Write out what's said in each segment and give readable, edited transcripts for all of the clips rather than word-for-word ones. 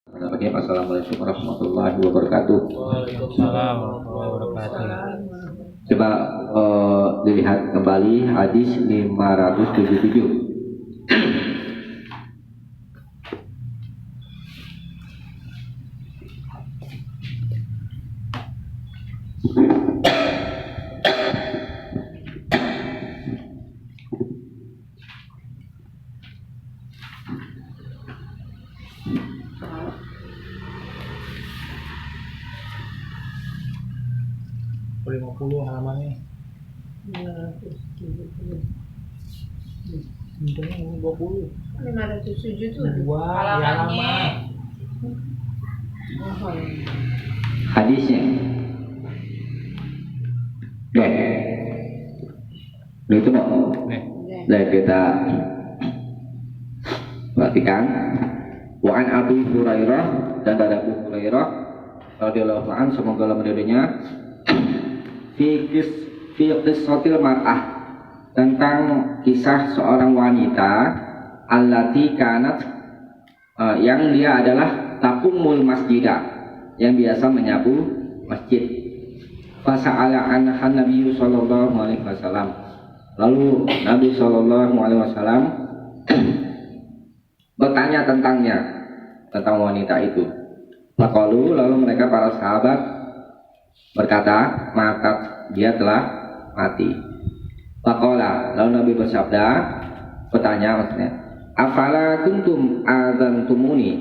Assalamualaikum warahmatullahi wabarakatuh. Waalaikumsalam warahmatullahi wabarakatuh. Coba dilihat kembali hadis 577. Halamannya. Bintangnya 20. 507 tuh halamannya. Hadisnya. Itu mau. Baik, kita perhatikan. Wa an Abu Hurairah, dan dari Abu Hurairah radhiyallahu anhu, semoga Allah meridhoinya, fi qissatil mar'ah, tentang kisah seorang wanita allati kanat, yang dia adalah taqumul masjidah, yang biasa menyapu masjid. Fasa'ala anha Nabi sallallahu alaihi wasallam, lalu Nabi sallallahu alaihi wasallam bertanya tentang wanita itu. Faqalu, lalu mereka para sahabat berkata, maka dia telah mati. Faqala, lalu Nabi bersabda, bertanya maksudnya, afala kuntum adzantumuni,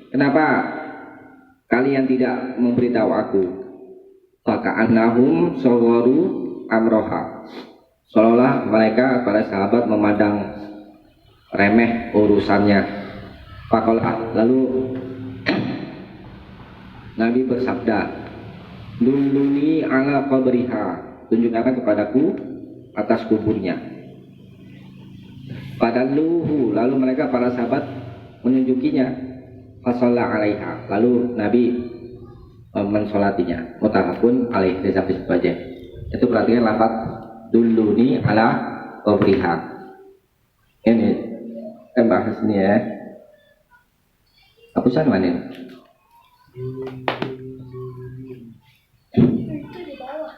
kenapa kalian tidak memberitahu aku? Faka'annahum sawwaru amroha, seolah mereka para sahabat memandang remeh urusannya. Faqala, lalu Nabi bersabda, duluni ala qabriha, tunjukkan kepadaku atas kuburnya. Fadalluhu, lalu mereka para sahabat menunjukinya. Fasalla alaiha, lalu Nabi mensolatinya. Muttafaqun alaih, dari hadis aja. Itu perhatikan lafaz duluni ala qabriha. Ini bahas ini ya. Hapusan mana? itu di bawah.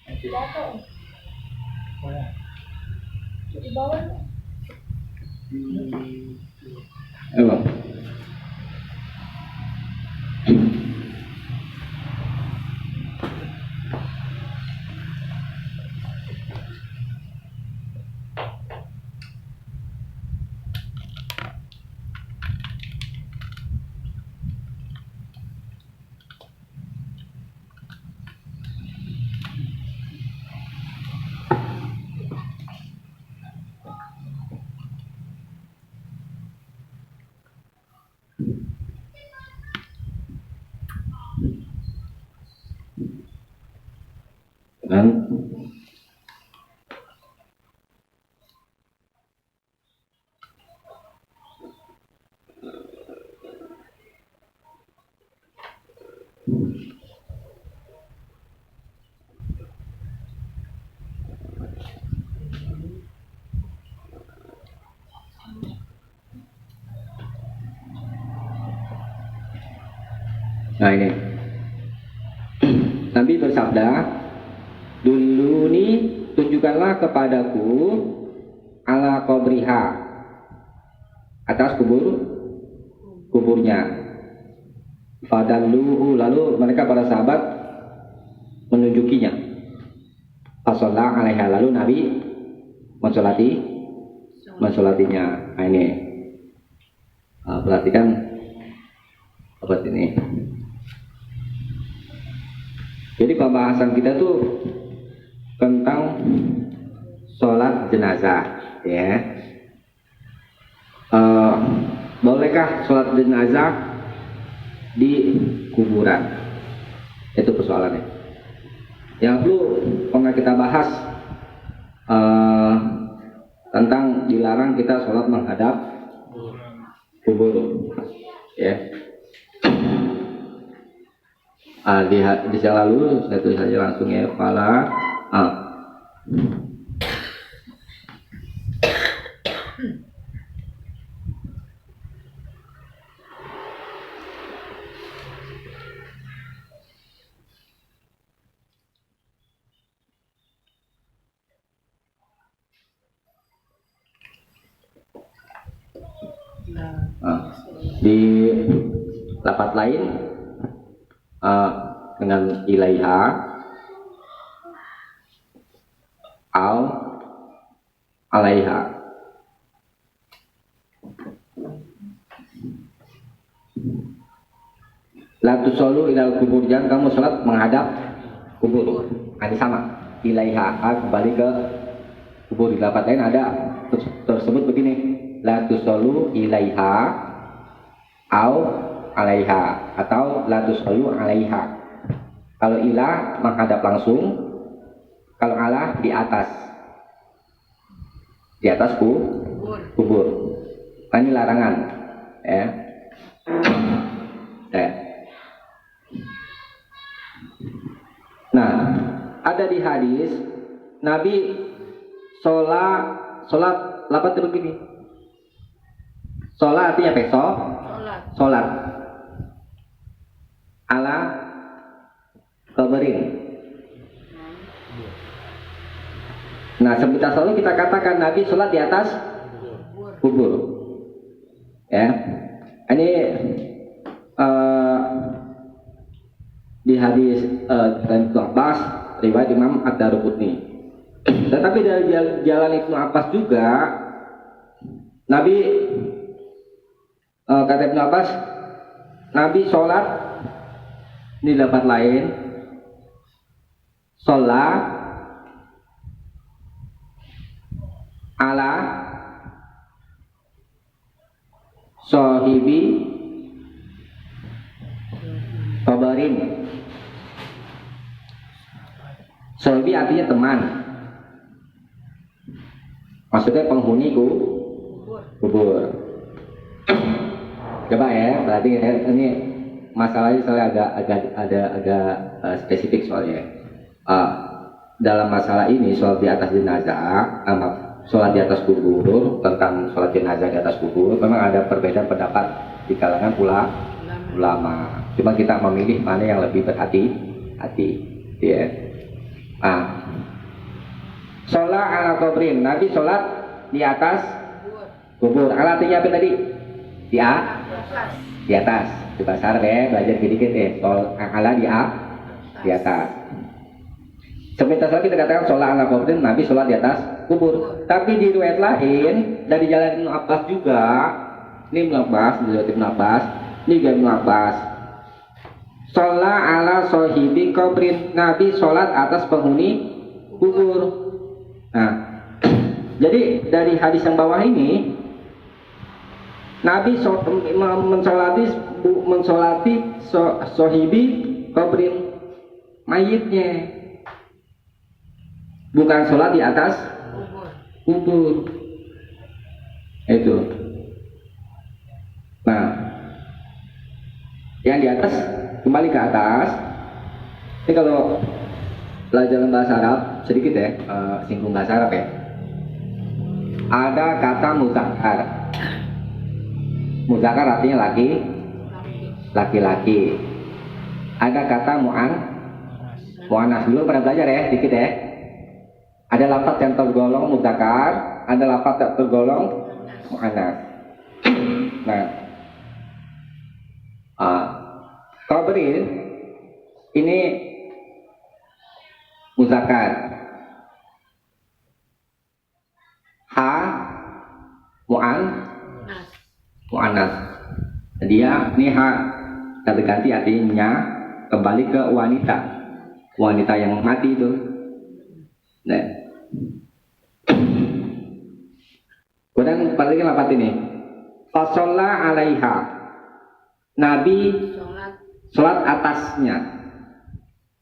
Jatuh. Di bawah. Apa? Dan nah ini Nabi bersabda, duluni, tunjukkanlah kepadaku ala qabriha, atas kuburnya. Fadalluhu, lalu mereka para sahabat menunjukinya. Fasalla alaiha, lalu Nabi mensolatinya. Nah ini perhatikan apa ini. Jadi pembahasan kita tuh tentang sholat jenazah, ya. Bolehkah sholat jenazah di kuburan? Itu persoalannya. Yang perlu pernah kita bahas tentang dilarang kita sholat menghadap kubur, ya. Di yang lalu saya tulis saja langsung ya, fala Di lafaz lain dengan ilaiha au alaiha. La tusallu ilal kubur, jangan kamu salat menghadap kubur. Ini sama. Ilaiha kembali ke kubur. Di lafaz lain ada tersebut begini. La tusallu ilaiha au alaiha atau la tusallu alaiha. Kalau ilah menghadap langsung, kalau ala di atas. Di atas kubur. Nah, ini larangan, ya. Nah, ada di hadis Nabi sholat lapat itu begini. Sholat artinya besok. Sholat. Ala kabarin. Nah, sebentar selalu kita katakan Nabi sholat di atas kubur. Ya, ini di hadis dan Ibnu Abbas, riwayat Imam Ad-Daruqutni. Tetapi dari jalan Ibnu Abbas juga, Nabi kata Ibnu Abbas, Nabi sholat di tempat lain, sholat ala sahibi kabarin. Sahibi artinya teman, maksudnya penghuni kubur. Coba ya, berarti ini masalahnya soalnya agak spesifik soalnya. Dalam masalah ini soal di atas jenazah, sholat di atas kubur, tentang sholat jenazah di atas kubur, memang ada perbedaan pendapat di kalangan ulama. Cuma kita memilih mana yang lebih berhati-hati, ya. Sholat ala kubrin, Nabi sholat di atas kubur. Ala artinya apa tadi? Di atas. Di bahasa Arab ya, belajar sedikit ya. Ala di atas. Sebentar lagi kita katakan sholat ala kubrin, Nabi sholat di atas kubur. Tapi di riwayat lain dari jalan Ibnu Abbas juga, ini Ibnu Abbas, ini juga Ibnu Abbas. Sholat ala sahibi kubrin, Nabi sholat atas penghuni kubur. Nah, jadi dari hadis yang bawah ini, Nabi mensolati sahibi kubrin, mayitnya, bukan sholat di atas kubur. Itu. Nah, yang di atas kembali ke atas. Ini kalau pelajaran bahasa Arab sedikit ya, singgung bahasa Arab ya. Ada kata muzakkar. Muzakkar artinya laki-laki. Ada kata mu'annas. Dulu pernah belajar ya, sedikit ya. Ada lafaz yang tergolong muzakkar, ada lafaz yang tergolong mu'annas. Nah, qabrin ini muzakkar. Ha mu'annas. Dia ini ha kita ganti artinya kembali ke wanita yang mati itu. Nah, kemudian paling lafaz ini fasalla alaiha, Nabi sholat atasnya.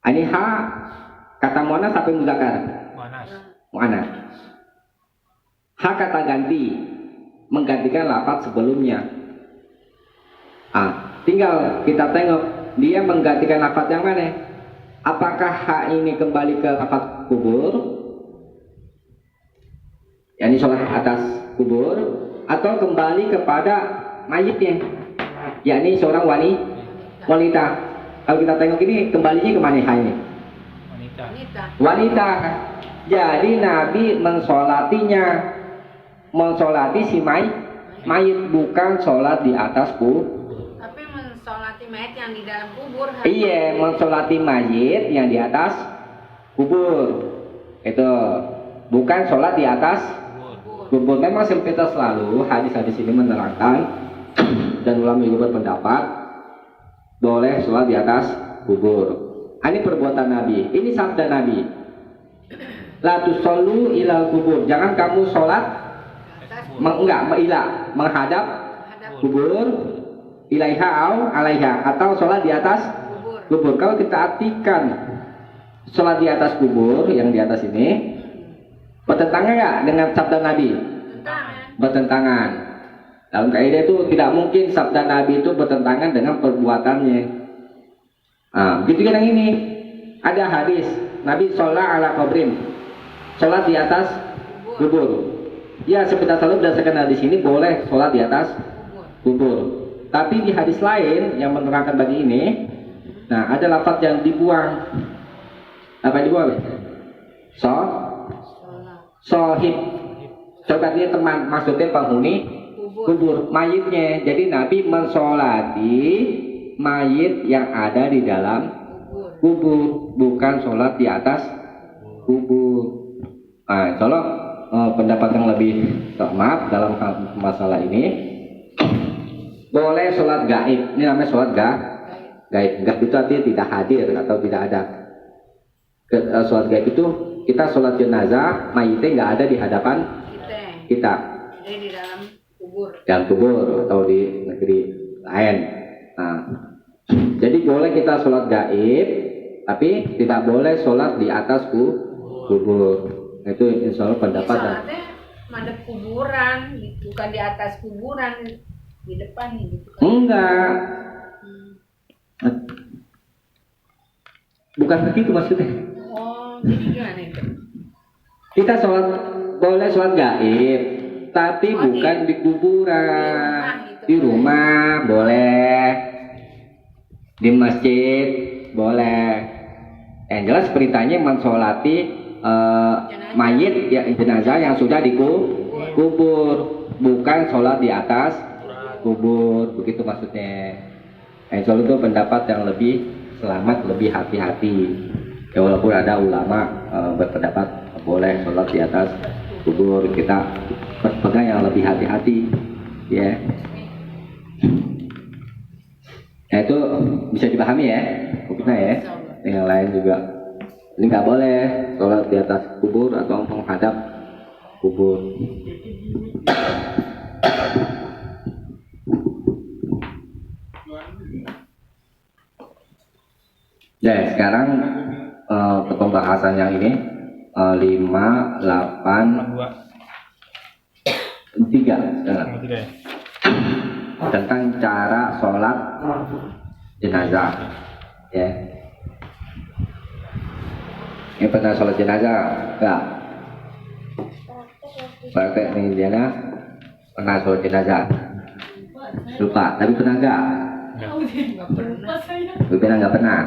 Ini ha kata mu'annas sampai muzakkar. Mu'annas. Ha kata ganti, menggantikan lafaz sebelumnya. Tinggal kita tengok dia menggantikan lafaz yang mana. Apakah ha ini kembali ke lafaz kubur, yakni sholat atas kubur, atau kembali kepada mayitnya, yakni seorang wanita. Kalau kita tengok ini kembalinya kemana ha ini? Wanita. Jadi Nabi mensolati si mayit, bukan sholat di atas Tapi mensolati mayat yang di dalam kubur. iya, mensolati mayit yang di atas kubur. Itu bukan sholat di atas kubur. Memang sempita selalu hadis-hadis ini menerangkan dan ulama juga berpendapat boleh sholat di atas kubur. Ini perbuatan Nabi, ini sabda Nabi. La tusallu ilal kubur. Jangan kamu sholat menghadap kubur, ilaiha au alaiha, atau sholat di atas kubur. Kalau kita artikan sholat di atas kubur yang di atas ini, bertentangan nggak dengan sabda Nabi? Bertentangan. Dalam kaidah itu tidak mungkin sabda Nabi itu bertentangan dengan perbuatannya. Begitu kan yang ini. Ada hadis Nabi sholat ala qabrin, sholat di atas kubur. Ya, seperti selalu berdasarkan hadis ini boleh sholat di atas kubur. Tapi di hadis lain yang menerangkan bagi ini, nah ada lafaz yang dibuang. Apa yang dibuang? Sohib. Sohib dia teman, maksudnya penghuni kubur, mayitnya. Jadi Nabi mensolati mayit yang ada di dalam kubur, bukan sholat di atas kubur. Nah, kalau pendapat yang lebih maaf dalam masalah ini, boleh sholat gaib. Ini namanya sholat gaib. Gaib itu artinya tidak hadir atau tidak ada. Sholat gaib itu kita sholat jenazah, mayitnya nggak ada di hadapan kita. Jadi di dalam kubur. Dalam kubur atau di negeri lain. Nah, jadi boleh kita sholat gaib, tapi tidak boleh sholat di atas kubur. Itu insya Allah pendapat. Sholatnya madep kuburan, bukan di atas kuburan, di depan gitu kan? Enggak. Bukan begitu maksudnya. Oh, jadi gimana itu? Kita boleh sholat gaib, tapi bukan di kuburan. Di rumah boleh, di masjid boleh. Yang jelas perintahnya mensolati mayit ya, jenazah yang sudah dikubur, bukan sholat di atas kubur. Begitu maksudnya. Insya Allah itu pendapat yang lebih selamat, lebih hati-hati. Ya, walaupun ada ulama berpendapat boleh sholat di atas kubur, kita berpegang yang lebih hati-hati, ya. Nah, itu bisa dipahami ya, maksudnya ya. Yang lain juga, ini nggak boleh sholat di atas kubur atau menghadap kubur. Ya, sekarang ke pembahasan yang ini 5, 8, 3 sekarang. Tentang cara sholat jenazah, ya. Ini pernah sholat jenazah? Enggak. Praktek nih Diana pernah sholat jenazah? Lupa, tapi pernah enggak? Enggak pernah.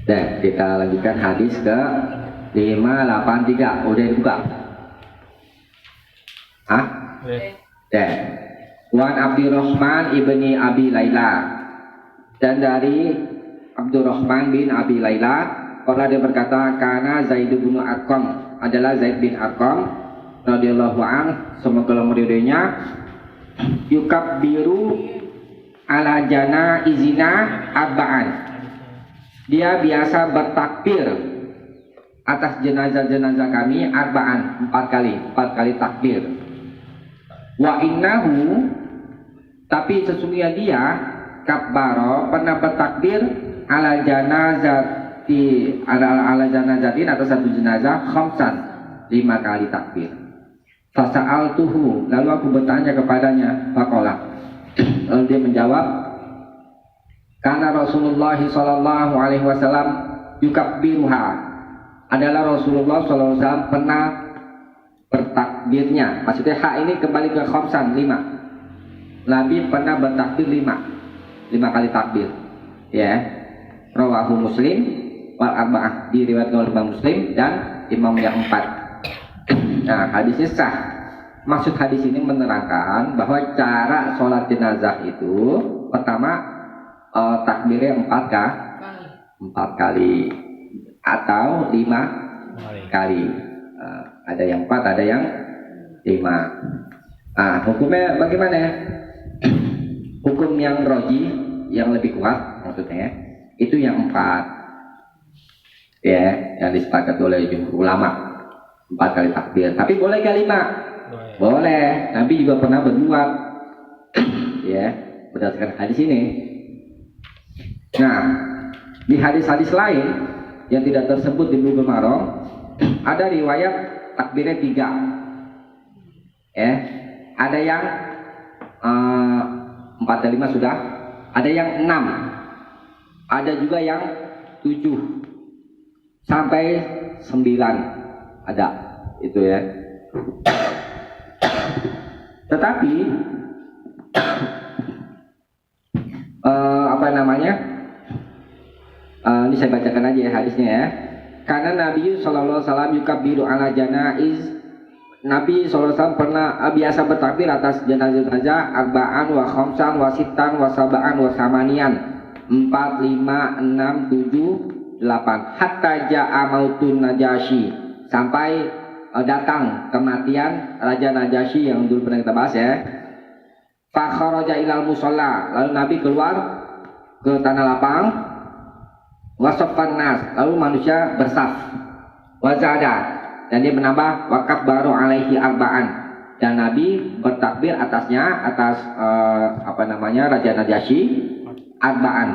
Dan kita lanjutkan hadis ke 583. Udah dibuka? Hah? Dan Wan Abdurrahman ibni Abi Laila, dan dari Abdurrahman bin Abi Laila, kalau dia berkata, karena Zaid bin Arqam, adalah Zaid bin Arqam radhiyallahu an, semoga meridainya, yukabbiru ala jana izina arba'an. Dia biasa bertakbir atas jenazah-jenazah kami arba'an, 4 kali takbir. Wa innahu, tapi sesungguhnya dia kabbaro pernah bertakbir ala janazatin atas satu jenazah khamsan, 5 kali takbir. Fasa'altuhu, lalu aku bertanya kepadanya, faqala, lalu dia menjawab, karena Rasulullah sallallahu alaihi wasallam yukabbiruha, adalah Rasulullah sallallahu alaihi wasallam pernah bertakbirnya. Maksudnya hak ini kembali ke khamsan, 5. Nabi pernah bertakbir 5 kali takbir, ya. Rawahu Muslim wal arba'ah, diriwayatkan oleh Imam Muslim dan imam yang 4. Nah, hadisnya sah. Maksud hadis ini menerangkan bahwa cara sholat jenazah itu pertama takbirnya 4 kali atau 5 kali. Ada yang 4, ada yang 5. Hukumnya bagaimana? Hukum yang roji, yang lebih kuat maksudnya, itu yang 4. Ya, yang disepakati oleh jumhur ulama. 4 kali takbir. Tapi boleh ke 5? Boleh. Nabi juga pernah berbuat. Ya, berdasarkan hadis ini. Nah, di hadis-hadis lain yang tidak tersebut di Bulughul Maram, ada riwayat takbirnya 3. Ya, ada yang 4 dan 5 sudah, ada yang 6, ada juga yang 7 sampai 9 ada itu ya. Tetapi ini saya bacakan aja ya hadisnya ya. Karena Nabi sallallahu alaihi wasallam yukabbiru ala janaiz. Nabi sallallahu alaihi wasallam pernah biasa bertakbir atas jenazah-jenazah arba'an wa khamsan wa sittan wa sab'an wa samanian. 4, 5, 6, 7, 8 hatta ja'a mautun Najasyi, sampai datang kematian Raja Najasyi yang dulu pernah kita bahas ya. Fa kharaja ilal musalla, lalu Nabi keluar ke tanah lapang. Wasaffan nas, lalu manusia bersaf. Wazada, dan dia menambah wakaf baru alaihi arba'an, dan Nabi bertakbir atasnya, atas Raja Najasyi arba'an,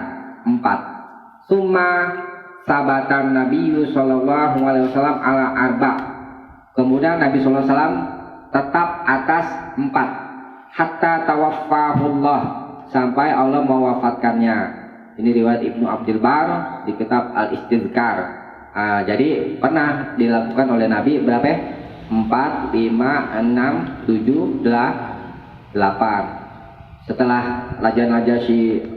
4. Summa sabatan Nabi sallallahu alaihi wasallam ala arba'. Kemudian Nabi sallallahu alaihi wasallam tetap atas 4 hatta tawaffahullah, sampai Allah mewafatkannya. Ini riwayat Ibnu Abdul Bar di kitab Al-Istizkar. Jadi pernah dilakukan oleh Nabi berapa? 4, 5, 6, 7, 8. Setelah Raja Najasyi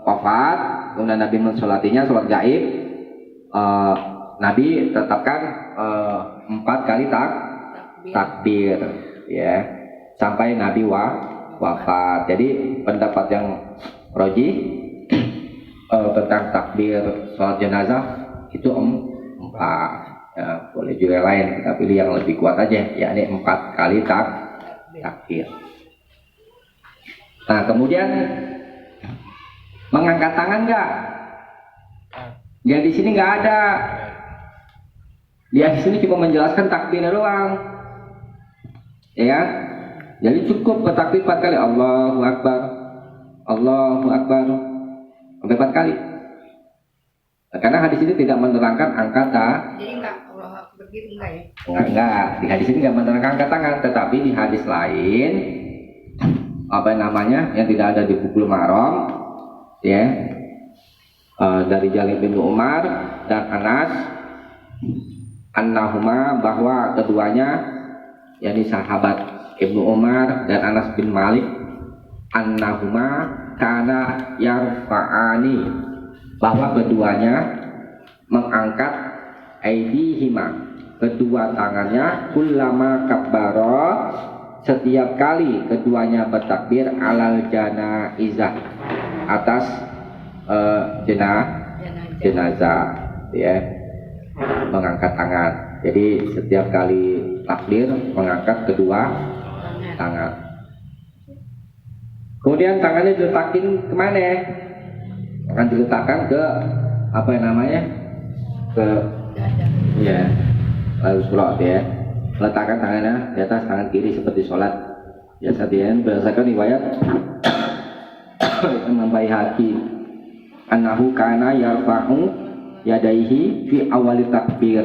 wafat, kemudian Nabi mensolatinya sholat gaib. Nabi tetapkan 4 kali takbir, ya, sampai Nabi wafat. Jadi pendapat yang roji tentang takbir sholat jenazah itu 4. Ya, boleh juga lain, kita pilih yang lebih kuat aja, yakni 4 kali takbir. Nah, kemudian mengangkat tangan enggak? Yang di sini enggak ada. Dia di sini cuma menjelaskan takbirnya doang. Ya. Jadi cukup bertakbir 4 kali, Allahu Akbar. Allahu Akbar. Sampai 4 kali. Karena hadis ini tidak menerangkan angkat tangan. Jadi enggak Allah begitu enggak ya? Enggak. Di hadis ini enggak menerangkan angkat tangan, tetapi di hadis lain yang tidak ada di Bulughul Maram, ya, dari Jalil bin Umar dan Anas, annahuma, bahwa keduanya, yakni sahabat Ibnu Umar dan Anas bin Malik, annahuma kana yarfa'ani, bahwa keduanya mengangkat aidihima, kedua tangannya, kullama kabbara, setiap kali keduanya bertakbir, alal janaizah, atas jenazah, ya, mengangkat tangan. Jadi setiap kali takbir mengangkat kedua tangan. Kemudian tangannya diletakin kemana? Akan diletakkan ke ke ya, lalu sholat, ya. Letakkan tangannya di atas tangan kiri seperti sholat. Ya, sadian berdasarkan riwayat Imam Baihaqi, annahu kana yarfa'u yadaihi fi awali takbir,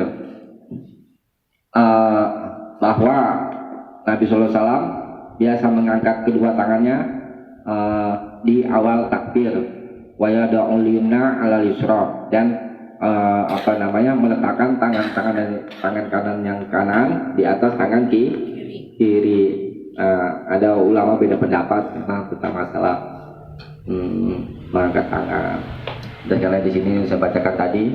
bahwa Nabi sallallahu alaihi wasallam biasa mengangkat kedua tangannya di awal takbir, wa yada'ul yumna 'alal yusra, dan meletakkan tangan kanan yang kanan di atas tangan kiri. Ada ulama beda pendapat tentang masalah mengangkat tangan. Dan kalian di sini saya bacakan tadi,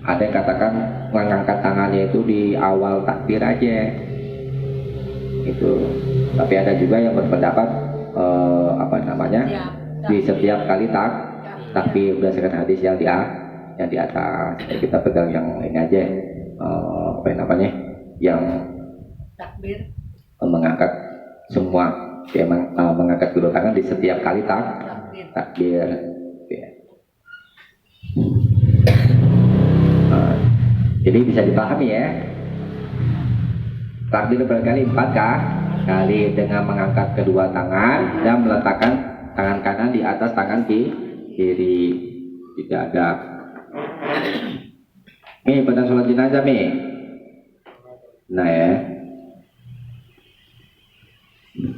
ada yang katakan mengangkat tangannya itu di awal takbir aja, Itu. Tapi ada juga yang berpendapat di setiap kali takbir berdasarkan hadis yang di atas. Jadi kita pegang yang ini aja, yang Takbir. mengangkat semua, dia mengangkat kedua tangan di setiap kali takbir. Ya. Jadi bisa dipahami ya. Takbir berkali 4 kali dengan mengangkat kedua tangan dan meletakkan tangan kanan di atas tangan kiri. Tidak ada. Nih pada sholat jenazah nih. Nah ya.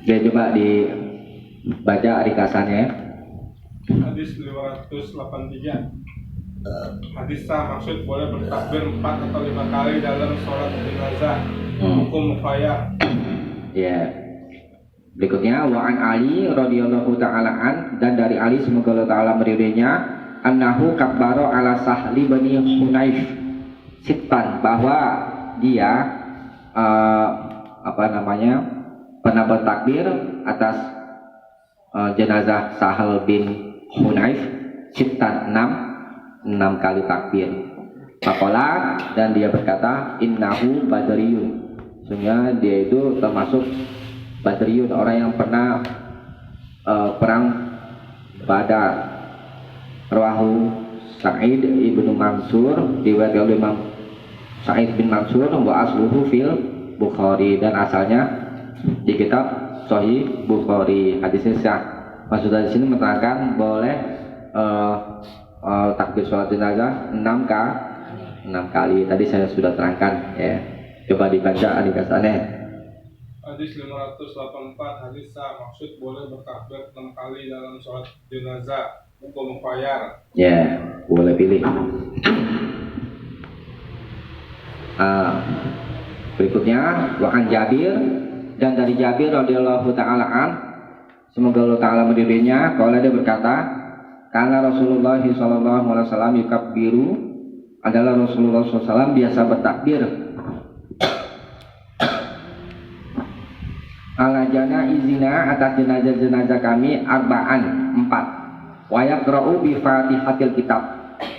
Dia coba dibaca ringkasannya. Hadis 583. Hadis sah maksud boleh bertakbir 4 atau 5 kali dalam sholat jenazah. Hukum mukhayar. Ya. Berikutnya wa an Ali radhiyallahu taala an, dan dari Ali semoga Allah taala meridhoinya, annahu kabbara ala Sahli bin Hunayf sittan, bahwa dia pernah bertakbir atas jenazah Sahal bin Hunayf sittan 6 kali takbir. Faqala, dan dia berkata, innahu badriyun, sesungguhnya dia itu termasuk badriyun, orang yang pernah perang Badar. Rawahu Sa'id ibnu Mansur, riwayat oleh Imam Sa'id bin Mansur, wa asluhu fil Bukhari, dan asalnya di kitab Sahih Bukhari. Hadisnya sah. Maksud dari sini menerangkan boleh takbir sholat jenazah 6 kali. Tadi saya sudah terangkan ya. Coba dibaca ringkasannya. Hadis 584. Hadis sah maksud boleh bertakbir 6 kali dalam sholat jenazah. Hukum mukhayar. Ya, boleh pilih. Berikutnya wa an Jabir, dan dari Jabir radhiyallahu taala an, semoga Allah taala meridhoinya, kalau dia berkata, karena Rasulullah sallallahu alaihi wasallam yukabbiru, adalah Rasulullah SAW biasa bertakbir ala janaizina, atas jenazah-jenazah kami, arba'an 4, wa yaqra'u bi Fatihatil kitab,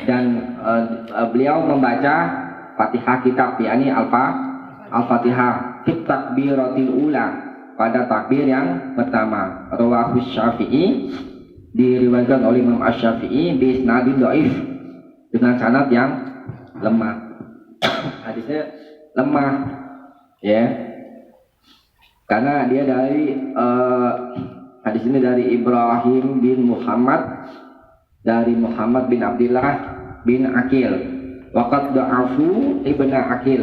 dan beliau membaca Fatihah kitab, yakni Al-Fatihah fit takbiratil ula, pada takbir yang pertama. Rawahu Syafi'i, diriwayatkan oleh Imam Asy-Syafi'i bi isnadin dhaif, dengan sanad yang lemah. Hadisnya lemah ya, karena dia dari hadis ini dari Ibrahim bin Muhammad, dari Muhammad bin Abdullah bin Aqil, waqad da'afu Ibnu Aqil,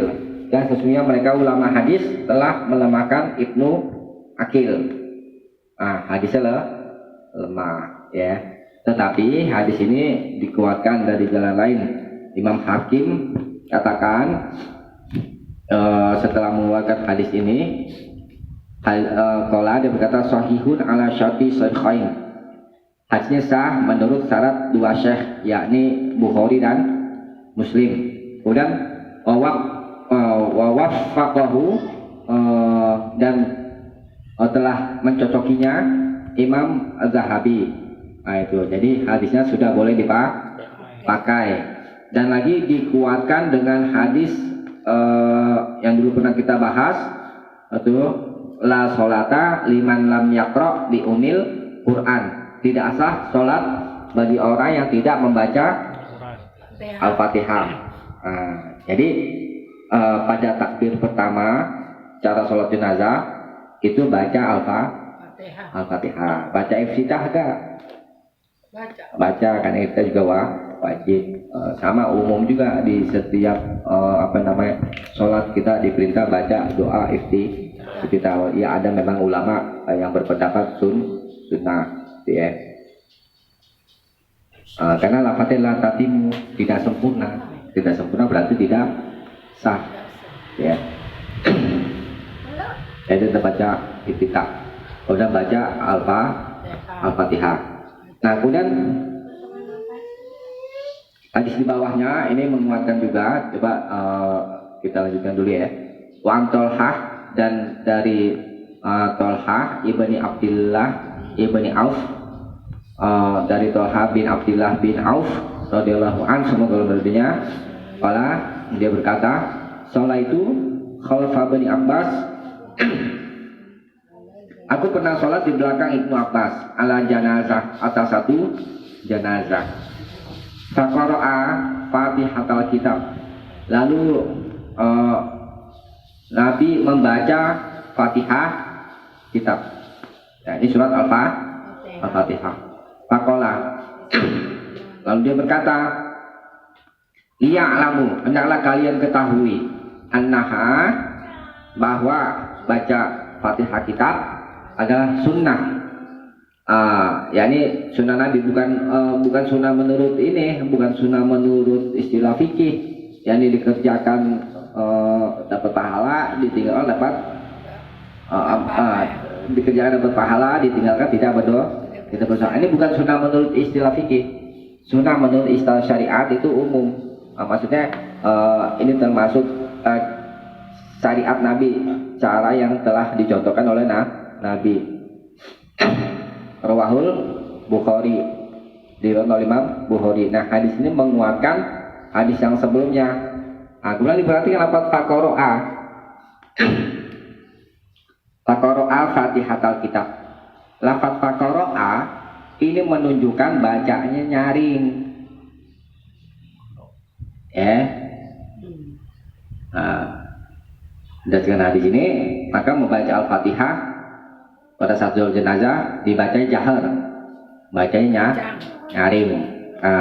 dan sesungguhnya mereka ulama hadis telah melemahkan Ibnu Aqil. Hadisnya lemah ya, tetapi hadis ini dikuatkan dari jalan lain. Imam Hakim katakan setelah mengeluarkan hadis ini, qala, dia berkata sahihun ala syarti shaykhain, hadisnya sah menurut syarat dua syekh, yakni Bukhari dan Muslim. Kemudian wawaffaqahu, dan telah mencocokinya Imam Az-Zahabi. Itu jadi hadisnya sudah boleh dipakai. Dan lagi dikuatkan dengan hadis yang dulu pernah kita bahas, itu la sholata liman lam yaqra bi umil Quran, tidak sah sholat bagi orang yang tidak membaca Al-Fatihah. Jadi pada takbir pertama cara sholat jenazah itu baca Al-Fatihah. Baca iftitah enggak? Baca, karena kita juga wajib. Sama umum juga di setiap sholat kita diperintah baca doa iftitah. Ya, ada memang ulama yang berpendapat sunnah ya. Karena lafadznya la tatimu, tidak sempurna berarti tidak sah ya. Jadi kita baca iftitah, kemudian baca Al-Fatihah. Nah, kemudian hadis di bawahnya ini menguatkan juga. Coba kita lanjutkan dulu ya. Wa an Thalhah, dan dari Tolha ibni Abdullah ibni Auf, dari Tolha bin Abdullah bin Auf radhiyallahu an, semoga Allah meridhoinya. Qala, dia berkata, "Sholaitu khalfa bani Abbas." Aku pernah sholat di belakang Ibnu Abbas ala janazah, atas satu janazah. Faqara'a Fatihatul Kitab. Lalu Nabi membaca Fatihah kitab. Ya, ini surat Al-Fatihah. Faqala. Lalu dia berkata, "Liya'lamu, hendaklah kalian ketahui, annaha, bahwa baca Fatihah kitab adalah sunnah." Yakni sunnah Nabi, bukan sunnah menurut ini, bukan sunnah menurut istilah fikih, yakni dikerjakan dapat pahala, ditinggalkan dapat dikerjakan dapat pahala, ditinggalkan tidak berdosa. Ini bukan sunnah menurut istilah fikih. Sunnah menurut istilah syariat itu umum. Maksudnya ini termasuk syariat Nabi, cara yang telah dicontohkan oleh Nabi. Rawahul Bukhari, diriwayatkan oleh Imam Bukhari. Nah, hadis ini menguatkan hadis yang sebelumnya. Kemudian diperhatikan lafaz faqara'a. Faqara'a Fatihatul Kitab. Lafaz faqara'a ini menunjukkan bacanya nyaring. Dengan hadis ini, maka membaca Al-Fatihah pada saat sholat jenazah dibacanya jahar, bacanya nyaring.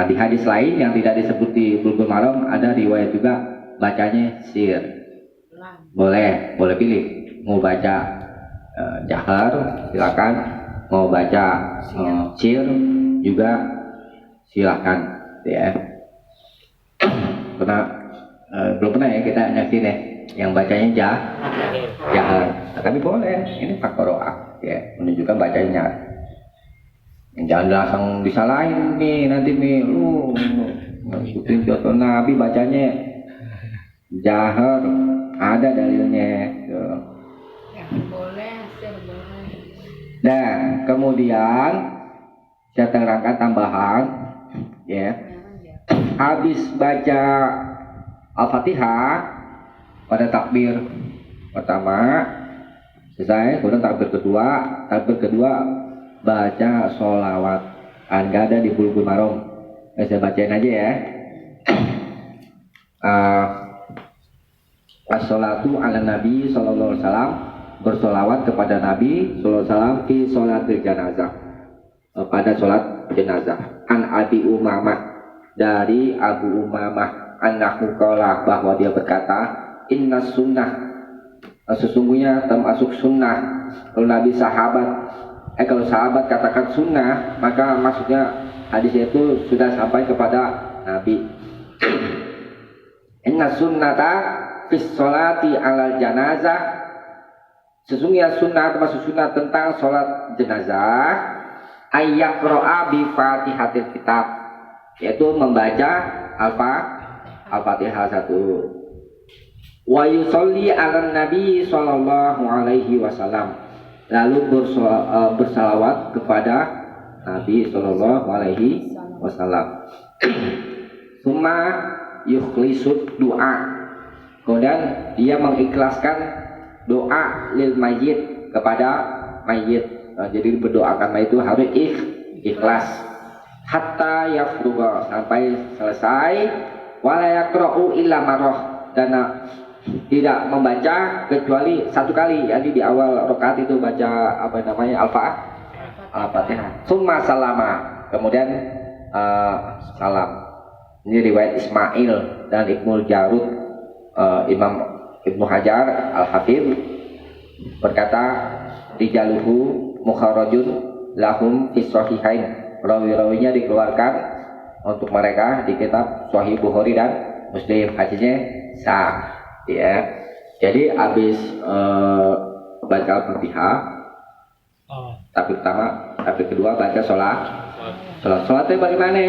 Di hadis lain yang tidak disebut di Bulughul Maram ada riwayat juga bacanya sir. Boleh pilih, mau baca jahar silakan, mau baca sir juga silakan, ya. Belum pernah ya kita nyaksiin ya yang bacanya jahar. Tapi boleh, ini faqara'a, ya, menunjukkan bacanya. Jangan langsung disalahin nih, nanti nih lu ngikutin contoh Nabi bacanya jahar, ada dalilnya. Boleh. Dan kemudian saya terangkan tambahan, ya. Habis baca Al-Fatihah pada takbir pertama selesai, kemudian takbir kedua baca sholawat. Nggak ada di Bulughul Maram, saya bacain aja ya. As-sholatu ala Nabi sallallahu alaihi wasallam, bersolawat kepada Nabi sallallahu alaihi wasallam fi sholatil janazah, pada sholat jenazah. An Abi Umamah, dari Abu Umamah, annahu qala, bahwa dia berkata, inna sunnah, sesungguhnya termasuk sunnah. Kalau Nabi kalau sahabat katakan sunnah, maka maksudnya hadis itu sudah sampai kepada Nabi. Inna sunnata fis sholati alal janazah, sesungguhnya sunnah termasuk sunnah tentang sholat jenazah, ayyaqra'a bi Fatihatil Kitab, yaitu membaca Al-Fatihah 1. Wa yusolli ala Nabi sallallahu alaihi wasallam, lalu bersalawat kepada Nabi sallallahu alaihi wasallam. Summa yukhlisud doa, kemudian dia mengikhlaskan doa lil mayyit, kepada mayyit. Jadi berdoakan itu harus ikhlas. Hatta yafruga, sampai selesai. Wala yaqra'u illa marrah, dan tidak membaca kecuali satu kali, yakni di awal rakaat itu baca Al-Fatihah. Summa salama, kemudian salam. Ini riwayat Ismail dan Ibnu Jarud. Imam Ibnu Hajar Al-Hafidh berkata, rijaluhu mukharrajun lahum fi sahihain, rawi-rawinya dikeluarkan untuk mereka di kitab Sahih Bukhari dan Muslim, hadisnya sah, ya. Jadi habis baca Al-Fatihah, tapi pertama, tapi kedua baca sholatnya bagaimana?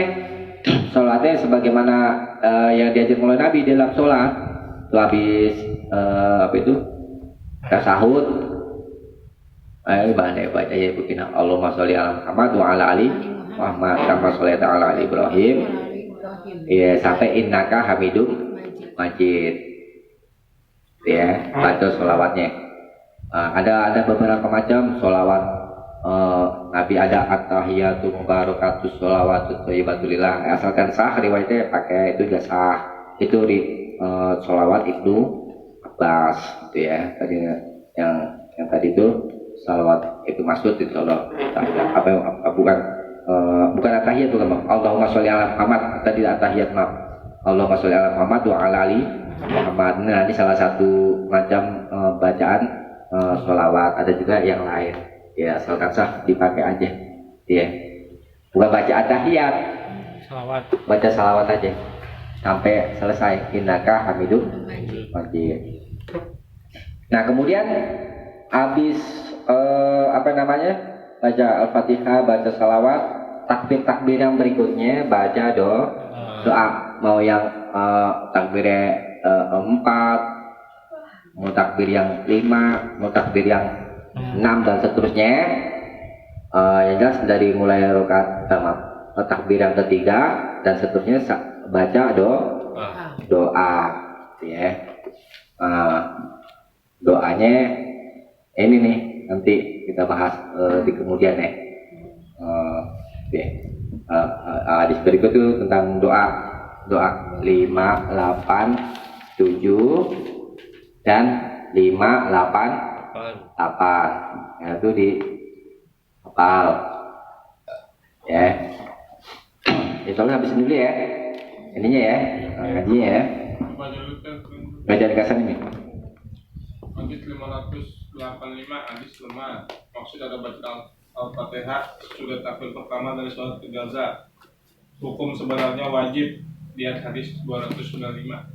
Sholatnya sebagaimana yang diajarkan oleh Nabi dalam sholat. Habis tasahud, Ayo baca ya begini. Allahumma sholli ala Muhammad wa ala ali Muhammad kama sholaita ala ali Ibrahim. Ya sampai innaka hamidum majid. Ya, baca sholawatnya. Ada beberapa macam sholawat. Nabi ada at-tahiyatu mubarakatus sholawatu thayyibatulillah. Asalkan sah riwayatnya pakai itu juga sah. Itu di sholawat Ibnu Abbas gitu ya. Tadi yang tadi itu sholawat itu Mas'ud itu sholawat bukan at-tahiyat bukan Bang. Allahumma sholli ala Muhammad tadi at-tahiyat maaf. Allahumma sholli ala Muhammad wa ala ali Muhammad. Nah, ini salah satu macam bacaan sholawat. Ada juga yang lain. Ya, asalkan sah dipakai aja. Ya. Bukan baca at-tahiyat. Salawat. Baca salawat aja sampai selesai. Innaka hamidum majid. Nah, kemudian habis baca Al-Fatihah, baca salawat, takbir yang berikutnya baca doa. Mau yang takbirnya 4, mau takbir yang 5, mau takbir yang 6 dan seterusnya. Yang jelas dari mulai rakaat takbir yang ketiga dan seterusnya baca doa ya. Doanya ini nih nanti kita bahas di kemudian ya. Hadis berikut itu tentang doa 5, 8, 7 dan 5, 8 ya, itu di hafal ya. Soalnya habis dulu ya ininya ya ngajinya ya. Baca di kasar ini. Hadis 585 hadis lemah. Maksud ada baca Al-Fatihah sudah takbir pertama dari sholat jenazah. Hukum sebenarnya wajib. Lihat hadis 295.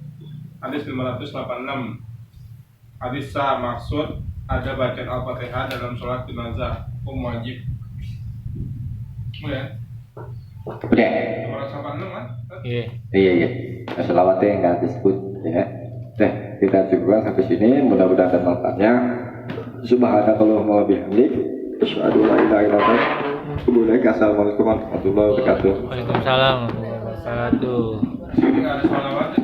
Hadis 586. Hadis sah maksud ada bacaan Al-Fatihah dalam sholat jenazah. Hukum wajib. Ya. Udah. 586 kan? Iya. Selawatnya yang nggak disebut ya. Kita cukupkan sampai sini. Mudah-mudahan ada manfaatnya. Subhanakallahumma wa bihamdik asyhadu an la ilaha illa anta astaghfiruka wa atubu ilaik. Assalamualaikum warahmatullahi wabarakatuh. Waalaikumsalam warahmatullahi wabarakatuh. Ini nggak ada sholawat.